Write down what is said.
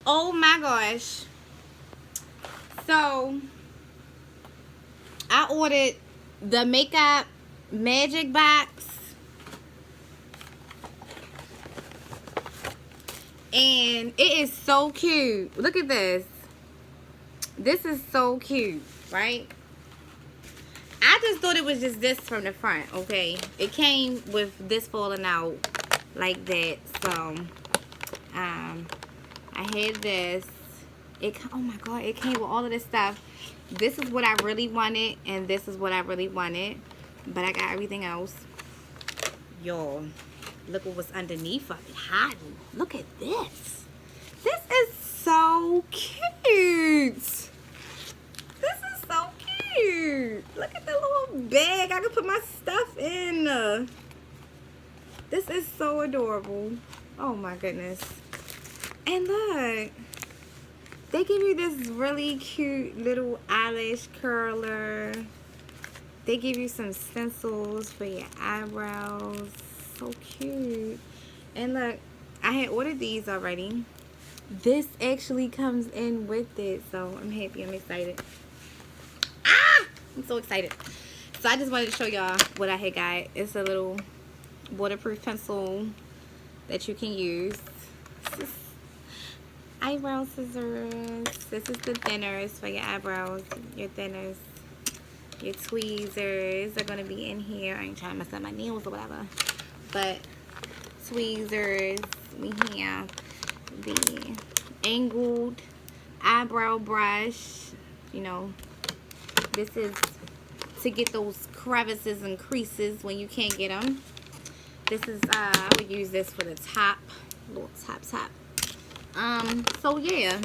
Oh my gosh. So I ordered the makeup magic box, and it is so cute. Look at this. This is so cute, right? I just thought it was just this from the front, okay? It came with this falling out like that. So I had this. Oh my god, it came with all of this stuff. This is what I really wanted, and this is what I really wanted, but I got everything else. Y'all, look what was underneath of it, hiding. Look at this. This is so cute. This is so cute. Look at the little bag I can put my stuff in. This is so adorable. Oh my goodness. And look, they give you this really cute little eyelash curler. They give you some stencils for your eyebrows. So cute. And look, I had ordered these already. This actually comes in with it, so I'm happy. I'm excited. I'm so excited. So I just wanted to show y'all what I had got. It's a little waterproof pencil that you can use. This is eyebrow scissors. This is the thinners for your eyebrows. Your thinners. Your tweezers are going to be in here. I ain't trying to mess up my nails or whatever. But tweezers. We have the angled eyebrow brush. You know, this is to get those crevices and creases when you can't get them. This is, I would use this for the top. Little top. So yeah.